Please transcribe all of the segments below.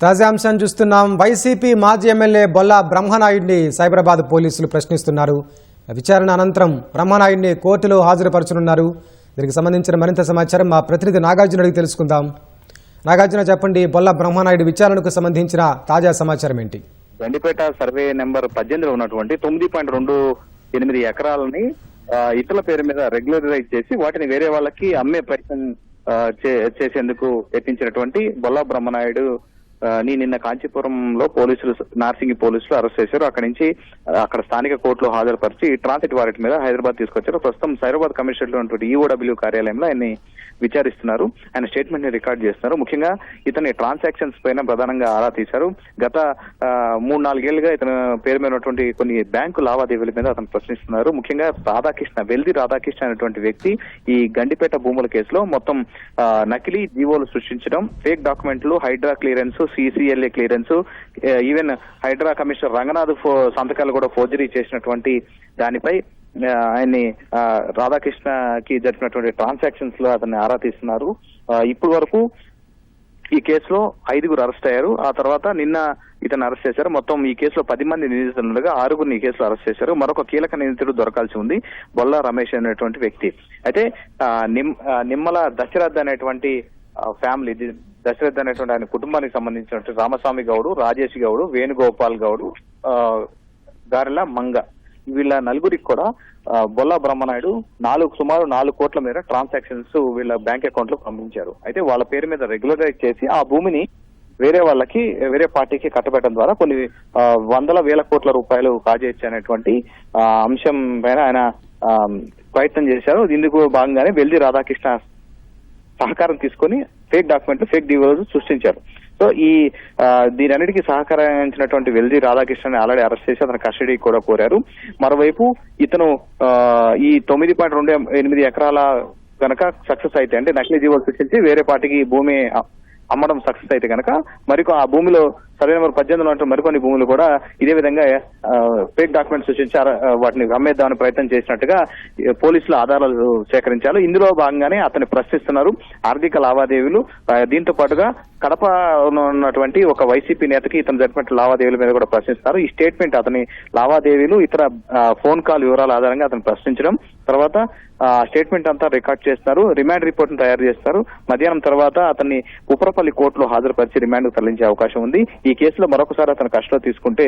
తాజా అంశాన్ని చూస్తున్నాం. వైసీపీ మాజీ ఎమ్మెల్యే బొల్లా బ్రహ్మనాయుడిని సైబరాబాద్ పోలీసులు ప్రశ్నిస్తున్నారు. విచారణ అనంతరం బ్రహ్మనాయుడిని కోర్టులో హాజరుపరచనున్నారు. దీనికి సంబంధించిన మరింత సమాచారం మా ప్రతినిధి నాగార్జున అడిగి తెలుసుకుందాం. నాగార్జున, చెప్పండి, బొల్లా బ్రహ్మనాయుడు విచారణకు సంబంధించిన తాజా సమాచారం ఏంటి? గండిపేట సర్వే నెంబర్ 18లో ఉన్నటువంటి 9.28 ఎకరాలని ఇతరుల పేరు మీద రెగ్యులరైజ్ చేసి వాటిని వేరే వాళ్ళకి అమ్మే ప్రయత్నం చేసేందుకు యత్నించినటువంటి బొల్లా బ్రహ్మనాయుడు నిన్న కాంచీపురంలో పోలీసులు, నార్సింగి పోలీసులు అరెస్ట్ చేశారు. అక్కడి నుంచి అక్కడ స్థానిక కోర్టులో హాజరుపరిచి ట్రాన్సిట్ వారెంట్ మీద హైదరాబాద్ తీసుకొచ్చారు. ప్రస్తుతం సైబరాబాద్ కమిషనర్ లో ఉన్నటువంటి ఈఓడబ్ల్యూ కార్యాలయంలో ఆయన్ని విచారిస్తున్నారు. ఆయన స్టేట్మెంట్ ని రికార్డ్ చేస్తున్నారు. ముఖ్యంగా ఇతని ట్రాన్సాక్షన్స్ పైన ప్రధానంగా ఆరా తీశారు. గత 3-4 ఏళ్లుగా ఇతని పేరు మీద ఉన్నటువంటి కొన్ని బ్యాంకు లావాదేవీల మీద అతను ప్రశ్నిస్తున్నారు. ముఖ్యంగా వెల్ది రాధాకృష్ణ అనేటువంటి వ్యక్తి ఈ గండిపేట భూముల కేసులో మొత్తం నకిలీ జీవోలు సృష్టించడం, ఫేక్ డాక్యుమెంట్లు, HYDRAA clearance, CCLA clearance, even HYDRAA commissioner Ranganath సంతకాలు కూడా ఫోర్జరీ చేసినటువంటి దానిపై ఆయన్ని రాధాకృష్ణకి జరిపినటువంటి ట్రాన్సాక్షన్స్ లో అతన్ని ఆరా తీస్తున్నారు. ఇప్పటి వరకు ఈ కేసులో 5గురు అరెస్ట్ అయ్యారు. ఆ తర్వాత నిన్న ఇతను అరెస్ట్ చేశారు. మొత్తం ఈ కేసులో 10 మంది నిందితులుగా 6గురిని ఈ కేసులో అరెస్ట్ చేశారు. మరొక కీలక నిందితుడు దొరకాల్సి ఉంది, బొల్లా రమేష్ అనేటువంటి వ్యక్తి. అయితే నిమ్మల దశరథ్ అనేటువంటి ఫ్యామిలీ, దశరథ్ అనేటువంటి ఆయన కుటుంబానికి సంబంధించినటువంటి రామస్వామి గౌడు, రాజేష్ గౌడు, వేణుగోపాల్ గౌడు, గారెల మంగ, వీళ్ళ నలుగురికి కూడా బొల్లా బ్రహ్మనాయుడు సుమారు 4 కోట్ల మేర ట్రాన్సాక్షన్స్ వీళ్ళ బ్యాంక్ అకౌంట్ లో పంపించారు. అయితే వాళ్ళ పేరు మీద రెగ్యులరైజ్ చేసి ఆ భూమిని వేరే పార్టీకి కట్టబెట్టడం ద్వారా కొన్ని వందల వేల కోట్ల రూపాయలు కాజేయచ్చు అనేటువంటి అంశం పైన ఆయన ప్రయత్నం చేశారు. ఇందుకు భాగంగానే వెల్ది రాధాకృష్ణ సహకారం తీసుకొని ఫేక్ డాక్యుమెంట్లు, ఫేక్ డివోలు సృష్టించారు. సో దీని అన్నిటికీ సహకరించినటువంటి వెల్ది రాధాకృష్ణని ఆల్రెడీ అరెస్ట్ చేసి అతను కస్టడీ కూడా కోరారు. మరోవైపు ఇతను ఈ 9.28 ఎకరాల కనుక సక్సెస్ అయితే, అంటే నకిలీ జీవోలు సృష్టించి వేరే పార్టీకి భూమి అమ్మడం సక్సెస్ అయితే కనుక ఆ భూమిలో సర్వే నెంబర్ 18లో ఉంటే మరికొన్ని భూములు కూడా ఇదే విధంగా ఫేక్ డాక్యుమెంట్స్ సృష్టించి వాటిని అమ్మేద్దామని ప్రయత్నం చేసినట్టుగా పోలీసులు ఆధారాలు సేకరించారు. ఇందులో భాగంగానే అతన్ని ప్రశ్నిస్తున్నారు. ఆర్థిక లావాదేవీలు, దీంతో పాటుగా కడప ఉన్నటువంటి ఒక వైసీపీ నేతకి ఇతను జరిపిన లావాదేవీల మీద కూడా ప్రశ్నిస్తున్నారు. ఈ స్టేట్మెంట్, అతని లావాదేవీలు, ఇతర ఫోన్ కాల్ వివరాల ఆధారంగా అతను ప్రశ్నించడం, తర్వాత స్టేట్మెంట్ అంతా రికార్డ్ చేస్తున్నారు. రిమాండ్ రిపోర్ట్ ను తయారు చేస్తారు. మధ్యాహ్నం తర్వాత అతన్ని ఉప్పరపల్లి కోర్టులో హాజరుపరిచి రిమాండ్ కు తరలించే అవకాశం ఉంది. ఈ కేసులో మరొకసారి అతను కస్టడీలో తీసుకుంటే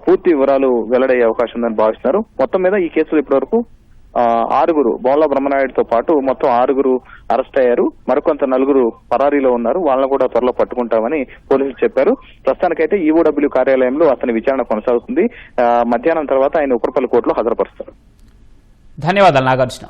పూర్తి వివరాలు వెల్లడయ్యే అవకాశం ఉందని భావిస్తున్నారు. మొత్తం మీద ఈ కేసులో ఇప్పటివరకు 6గురు, బొల్లా బ్రహ్మనాయుడుతో పాటు మొత్తం 6గురు అరెస్ట్ అయ్యారు. మరికొంత 4గురు పరారీలో ఉన్నారు. వాళ్ళని కూడా త్వరలో పట్టుకుంటామని పోలీసులు చెప్పారు. ప్రస్తుతానికైతే ఈఓడబ్ల్యూ కార్యాలయంలో అతని విచారణ కొనసాగుతుంది. మధ్యాహ్నం తర్వాత ఆయన ఉప్పరపల్లి కోర్టులో హాజరుపరుస్తారు. ధన్యవాదాలు నాగార్జున.